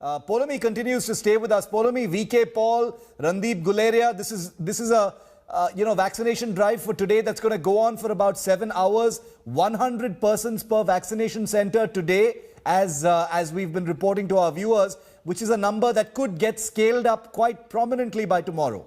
Poulomi continues to stay with us. Poulomi, VK Paul, Randeep Guleria. This is a vaccination drive for today that's going to go on for about 7 hours. 100 persons per vaccination center today, as we've been reporting to our viewers, which is a number that could get scaled up quite prominently by tomorrow.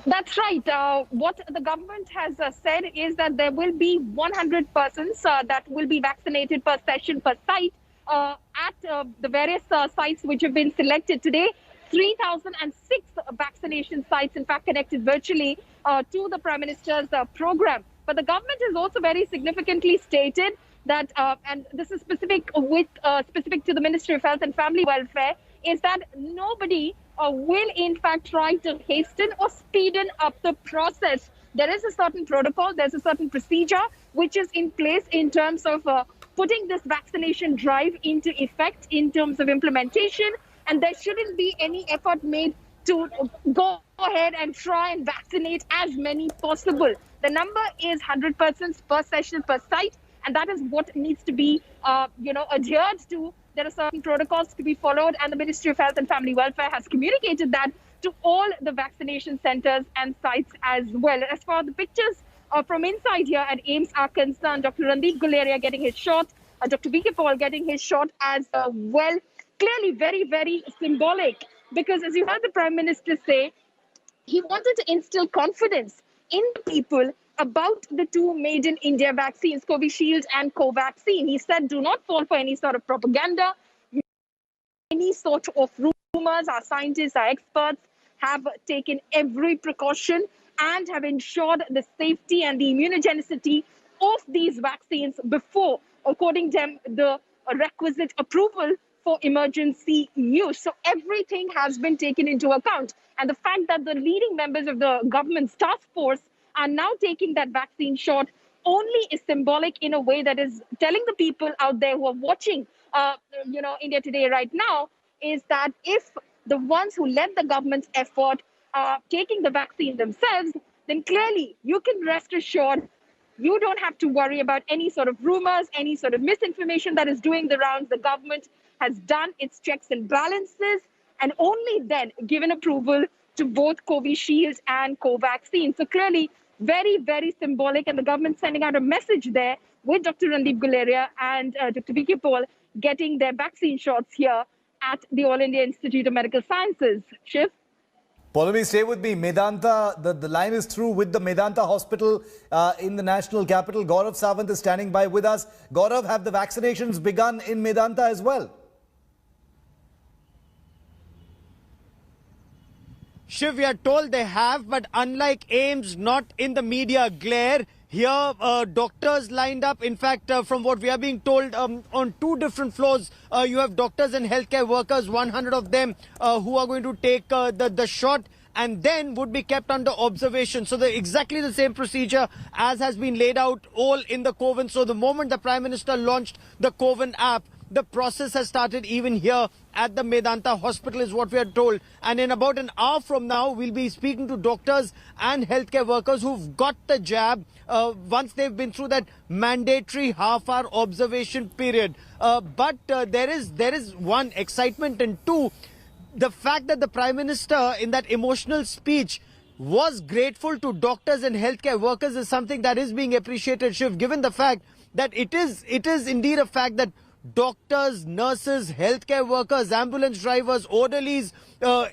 That's right. What the government has said is that there will be 100 persons that will be vaccinated per session, per site at the various sites which have been selected today. 3,006 vaccination sites, in fact, connected virtually to the Prime Minister's program. But the government has also very significantly stated that, and this is specific to the Ministry of Health and Family Welfare, is that nobody will in fact try to hasten or speeden up the process. There is a certain protocol, there's a certain procedure which is in place in terms of putting this vaccination drive into effect in terms of implementation, and there shouldn't be any effort made to go ahead and try and vaccinate as many possible. The number is 100 persons per session per site, and that is what needs to be adhered to. There are certain protocols to be followed, and the Ministry of Health and Family Welfare has communicated that to all the vaccination centers and sites as well. As far as the pictures from inside here at AIIMS are concerned, Dr. Randeep Guleria getting his shot, Dr. VK Paul getting his shot as well. Clearly very, very symbolic, because as you heard the Prime Minister say, he wanted to instill confidence in people about the two made in India vaccines, Covishield and Covaxin. He said, do not fall for any sort of propaganda, any sort of rumors. Our scientists, our experts have taken every precaution and have ensured the safety and the immunogenicity of these vaccines before according to them the requisite approval for emergency use. So everything has been taken into account. And the fact that the leading members of the government's task force are now taking that vaccine shot only is symbolic in a way that is telling the people out there who are watching, India Today right now, is that if the ones who led the government's effort are taking the vaccine themselves, then clearly you can rest assured you don't have to worry about any sort of rumors, any sort of misinformation that is doing the rounds. The government has done its checks and balances and only then given approval to both Covishield and Covaxin. So clearly, very, very symbolic, and the government sending out a message there with Dr. Randeep Guleria and Dr. VK Paul getting their vaccine shots here at the All India Institute of Medical Sciences. Shiv? Poulomi, stay with me. Medanta, the line is through with the Medanta Hospital in the national capital. Gaurav Sawant is standing by with us. Gaurav, have the vaccinations begun in Medanta as well? Shiv, we are told they have, but unlike AIIMS, not in the media glare. Here, doctors lined up. In fact, from what we are being told, on two different floors, you have doctors and healthcare workers, 100 of them who are going to take the shot and then would be kept under observation. So exactly the same procedure as has been laid out all in the Coven. So the moment the Prime Minister launched the Coven app, the process has started even here at the Medanta Hospital is what we are told. And in about an hour from now, we'll be speaking to doctors and healthcare workers who've got the jab once they've been through that mandatory half-hour observation period. But there is one, excitement, and two, the fact that the Prime Minister in that emotional speech was grateful to doctors and healthcare workers is something that is being appreciated, Shiv, given the fact that it is indeed a fact that doctors, nurses, healthcare workers, ambulance drivers, orderlies,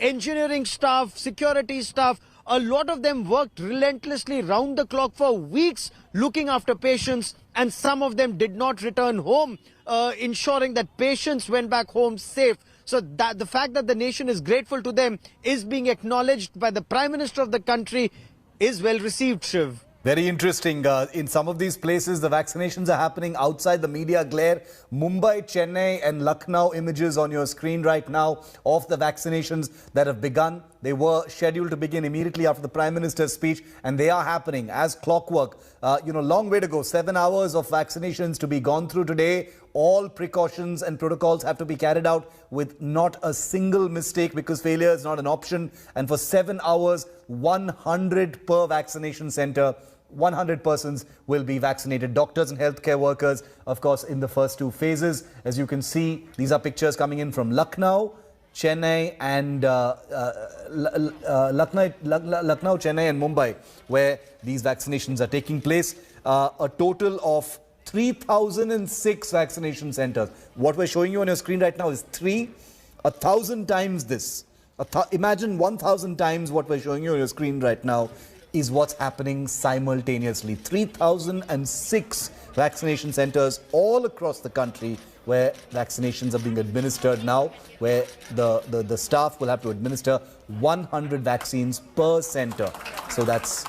engineering staff, security staff, a lot of them worked relentlessly round the clock for weeks looking after patients, and some of them did not return home, ensuring that patients went back home safe. So that the fact that the nation is grateful to them is being acknowledged by the Prime Minister of the country is well received, Shiv. Very interesting. In some of these places, the vaccinations are happening outside the media glare. Mumbai, Chennai and Lucknow images on your screen right now of the vaccinations that have begun. They were scheduled to begin immediately after the Prime Minister's speech, and they are happening as clockwork. Long way to go. 7 hours of vaccinations to be gone through today. All precautions and protocols have to be carried out with not a single mistake, because failure is not an option. And for 7 hours, 100 per vaccination center 100 persons will be vaccinated. Doctors and healthcare workers, of course, in the first two phases. As you can see, these are pictures coming in from Lucknow, Chennai and Lucknow, Chennai and Mumbai, where these vaccinations are taking place. A total of 3,006 vaccination centers. What we're showing you on your screen right now is 1,000 times this. Imagine 1,000 times what we're showing you on your screen right now is what's happening simultaneously. 3,006 vaccination centers all across the country where vaccinations are being administered now, where the staff will have to administer 100 vaccines per center. So that's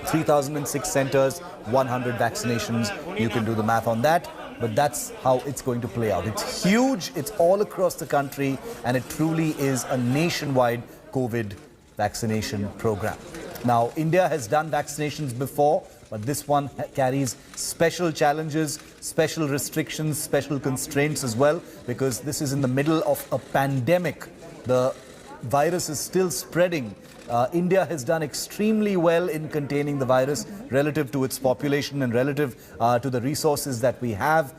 3,006 centers, 100 vaccinations. You can do the math on that, but that's how it's going to play out. It's huge, it's all across the country, and it truly is a nationwide COVID vaccination program. Now, India has done vaccinations before, but this one carries special challenges, special restrictions, special constraints as well, because this is in the middle of a pandemic. The virus is still spreading. India has done extremely well in containing the virus relative to its population and relative to the resources that we have.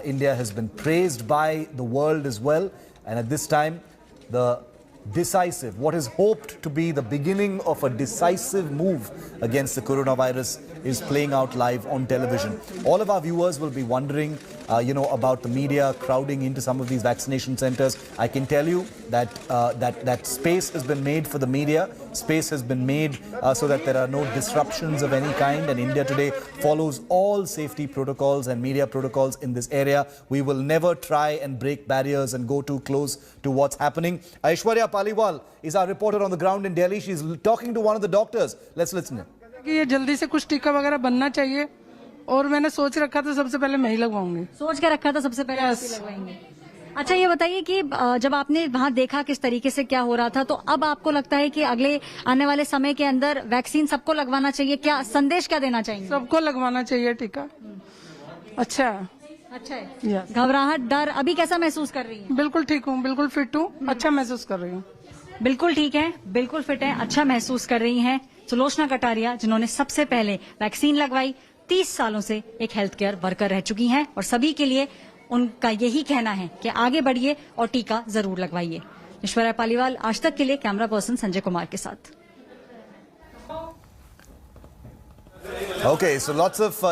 India has been praised by the world as well. And at this time, what is hoped to be the beginning of a decisive move against the coronavirus is playing out live on television. All of our viewers will be wondering, about the media crowding into some of these vaccination centers. I can tell you that that space has been made for the media. Space has been made so that there are no disruptions of any kind. And India today follows all safety protocols and media protocols in this area. We will never try and break barriers and go too close to what's happening. Aishwarya Paliwal is our reporter on the ground in Delhi. She's talking to one of the doctors. Let's listen in. ये जल्दी से कुछ टीका वगैरह बनना चाहिए और मैंने सोच रखा था सबसे पहले मैं ही लगवाऊंगी। सोच के रखा था सबसे पहले आप ही लगवाएंगे। अच्छा, ये बताइए कि जब आपने वहाँ देखा किस तरीके से क्या हो रहा था, तो अब आपको लगता है कि अगले आने वाले समय के अंदर वैक्सीन सबको लगवाना चाहिए, क्या संदेश क्या देना चाहेंगे? सबको लगवाना चाहिए टीका। अच्छा है। घबराहट, डर अभी कैसा महसूस कर रही है? बिल्कुल ठीक हूँ, बिल्कुल फिट हूँ, अच्छा महसूस कर रही हूँ। बिल्कुल ठीक है, बिल्कुल फिट है, अच्छा महसूस कर रही हैं सुलोचना कटारिया, जिन्होंने सबसे पहले वैक्सीन लगवाई। 30 सालों से एक हेल्थ केयर वर्कर रह चुकी हैं और सभी के लिए उनका यही कहना है कि आगे बढ़िए और टीका जरूर लगवाइए। ऐश्वर्या पालीवाल, आज तक के लिए कैमरा पर्सन संजय कुमार के साथ। Okay, so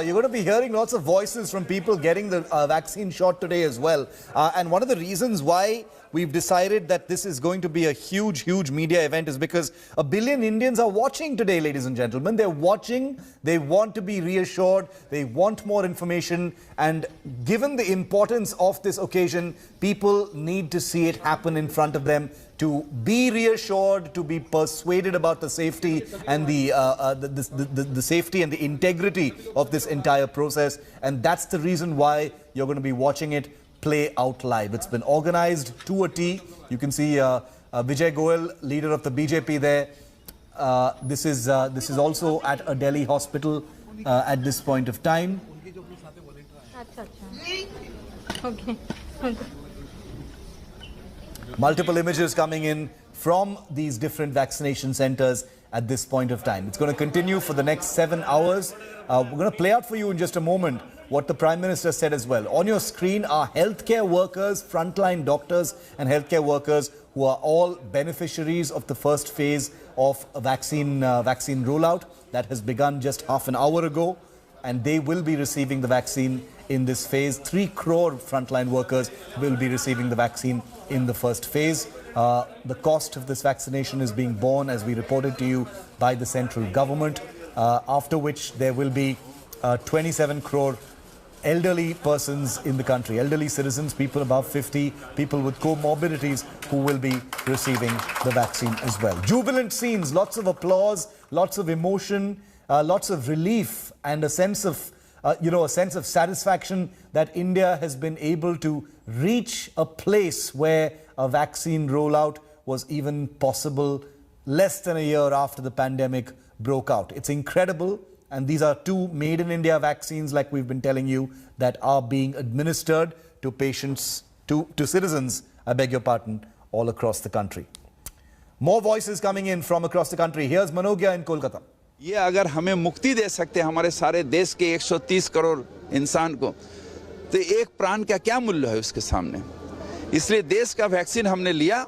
you're going to be hearing lots of voices from people getting the vaccine shot today as well. And one of the reasons why we've decided that this is going to be a huge media event is because 1 billion Indians are watching today, ladies and gentlemen. They're watching, they want to be reassured, they want more information. And given the importance of this occasion, people need to see it happen in front of them, to be reassured, to be persuaded about the safety and the safety and the integrity of this entire process. And that's the reason why you're going to be watching it play out live. It's been organized to a T. You can see Vijay Goel, leader of the BJP there. This is also at a Delhi hospital at this point of time. Okay. Multiple images coming in from these different vaccination centers at this point of time. It's going to continue for the next 7 hours. We're going to play out for you in just a moment what the Prime Minister said as well. On your screen are healthcare workers, frontline doctors and healthcare workers who are all beneficiaries of the first phase of a vaccine rollout that has begun just half an hour ago. And they will be receiving the vaccine in this phase. 3 crore frontline workers will be receiving the vaccine in the first phase. The cost of this vaccination is being borne, as we reported to you, by the central government, after which there will be 27 crore elderly persons in the country, elderly citizens, people above 50, people with comorbidities who will be receiving the vaccine as well. Jubilant scenes, lots of applause, lots of emotion, lots of relief and a sense of satisfaction that India has been able to reach a place where a vaccine rollout was even possible less than a year after the pandemic broke out. It's incredible. And these are 2 made in India vaccines, like we've been telling you, that are being administered to patients, to citizens, I beg your pardon, all across the country. More voices coming in from across the country. Here's Manogya in Kolkata. ये अगर हमें मुक्ति दे सकते हैं हमारे सारे देश के 130 करोड़ इंसान को, तो एक प्राण का क्या मूल्य है उसके सामने। इसलिए देश का वैक्सीन हमने लिया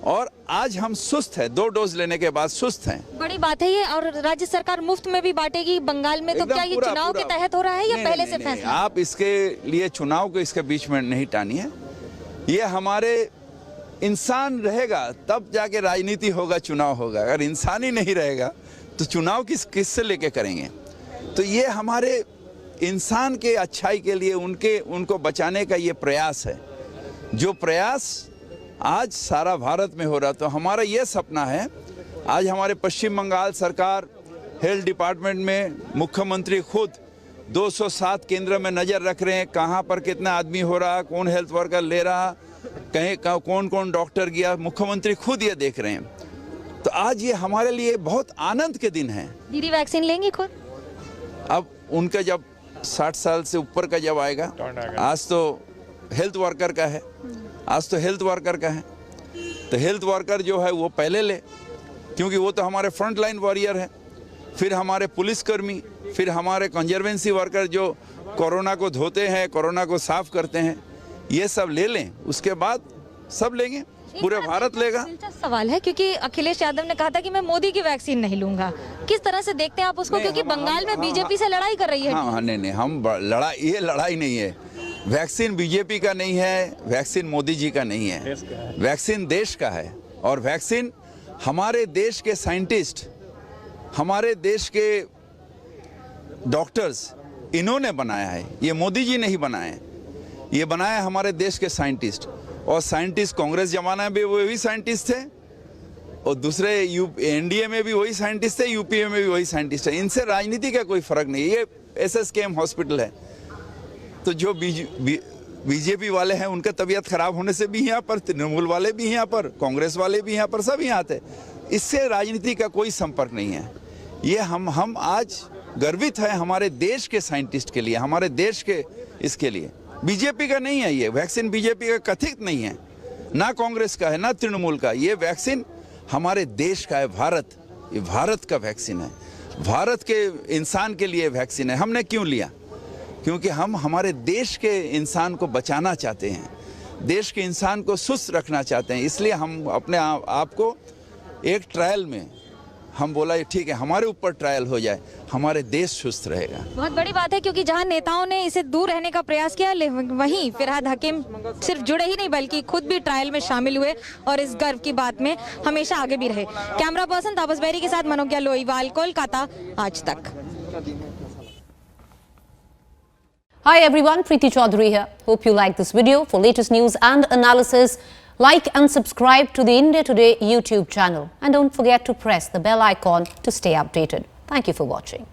और आज हम सुस्त हैं, 2 डोज लेने के बाद सुस्त हैं। बड़ी बात है ये। और राज्य सरकार मुफ्त में भी बांटेगी बंगाल में, तो क्या ये चुनाव के तहत हो रहा है या पहले से फैसला? आप इसके लिए चुनाव को इसके बीच में नहीं टानिए। ये हमारे इंसान रहेगा तब जाके राजनीति होगा, चुनाव होगा। अगर इंसान ही नहीं रहेगा तो चुनाव किससे लेके करेंगे। तो ये हमारे इंसान के अच्छाई के लिए उनको बचाने का ये प्रयास है, जो प्रयास आज सारा भारत में हो रहा। तो हमारा ये सपना है, आज हमारे पश्चिम बंगाल सरकार हेल्थ डिपार्टमेंट में मुख्यमंत्री खुद 207 केंद्र में नज़र रख रहे हैं, कहाँ पर कितना आदमी हो रहा, कौन हेल्थ वर्कर ले रहा, कहीं कौन कौन डॉक्टर गया, मुख्यमंत्री खुद ये देख रहे हैं। तो आज ये हमारे लिए बहुत आनंद के दिन हैं। दीदी वैक्सीन लेंगी खुद? अब उनका जब 60 साल से ऊपर का जब आएगा, आज तो हेल्थ वर्कर का है, आज तो हेल्थ वर्कर का है, तो हेल्थ वर्कर जो है वो पहले ले, क्योंकि वो तो हमारे फ्रंट लाइन वॉरियर है। फिर हमारे पुलिसकर्मी, फिर हमारे कंजर्वेंसी वर्कर जो कोरोना को धोते हैं, कोरोना को साफ करते हैं, ये सब ले लें, उसके बाद सब लेंगे, पूरे भारत लेगा। दिलचस्प सवाल है, क्योंकि अखिलेश यादव ने कहा था कि मैं मोदी की वैक्सीन नहीं लूंगा। किस तरह से देखते हैं आप उसको, क्योंकि बंगाल में बीजेपी से लड़ाई कर रही है? हाँ, नहीं, हम ये लड़ाई नहीं है। वैक्सीन बीजेपी का नहीं है, वैक्सीन मोदी जी का नहीं है, वैक्सीन देश का है। और वैक्सीन हमारे देश के साइंटिस्ट, हमारे देश के डॉक्टर्स, इन्होंने बनाया है। ये मोदी जी नहीं बनाए, ये बनाया हमारे देश के साइंटिस्ट। और साइंटिस्ट कांग्रेस जमाना में भी वही साइंटिस्ट थे, और दूसरे एनडीए में भी वही साइंटिस्ट थे, यूपीए में भी वही साइंटिस्ट है। इनसे राजनीति का कोई फर्क नहीं। ये एसएसकेएम हॉस्पिटल है, तो जो बीजेपी वाले हैं उनका तबीयत खराब होने से भी यहाँ पर, तृणमूल वाले भी यहाँ पर, कांग्रेस वाले भी यहाँ पर, सब यहाँ आते। इससे राजनीति का कोई संपर्क नहीं है। ये हम आज गर्वित है हमारे देश के साइंटिस्ट के लिए, हमारे देश के इसके लिए। बीजेपी का नहीं है ये वैक्सीन, बीजेपी का कथित नहीं है, ना कांग्रेस का है, ना तृणमूल का। ये वैक्सीन हमारे देश का है, भारत, ये भारत का वैक्सीन है, भारत के इंसान के लिए वैक्सीन है। हमने क्यों लिया? क्योंकि हम हमारे देश के इंसान को बचाना चाहते हैं, देश के इंसान को सुस्त रखना चाहते हैं। इसलिए हम अपने आप को एक ट्रायल में हम बोला ठीक है, हमारे ऊपर ट्रायल हो जाए, हमारे देश सुस्त रहेगा। बहुत बड़ी बात है, क्योंकि जहां नेताओं ने इसे दूर रहने का प्रयास किया, वहीं फिरहाद हकीम सिर्फ जुड़े ही नहीं बल्कि खुद भी ट्रायल में शामिल हुए और इस गर्व की बात में हमेशा आगे भी रहे। कैमरा पर्सन तापस बैरी के साथ मनोज्ञा लोईवाल, कोलकाता, आज तक। Hi everyone, Preeti Chaudhary here. Hope you like this video. For latest news and analysis, like and subscribe to the India Today YouTube channel. And don't forget to press the bell icon to stay updated. Thank you for watching.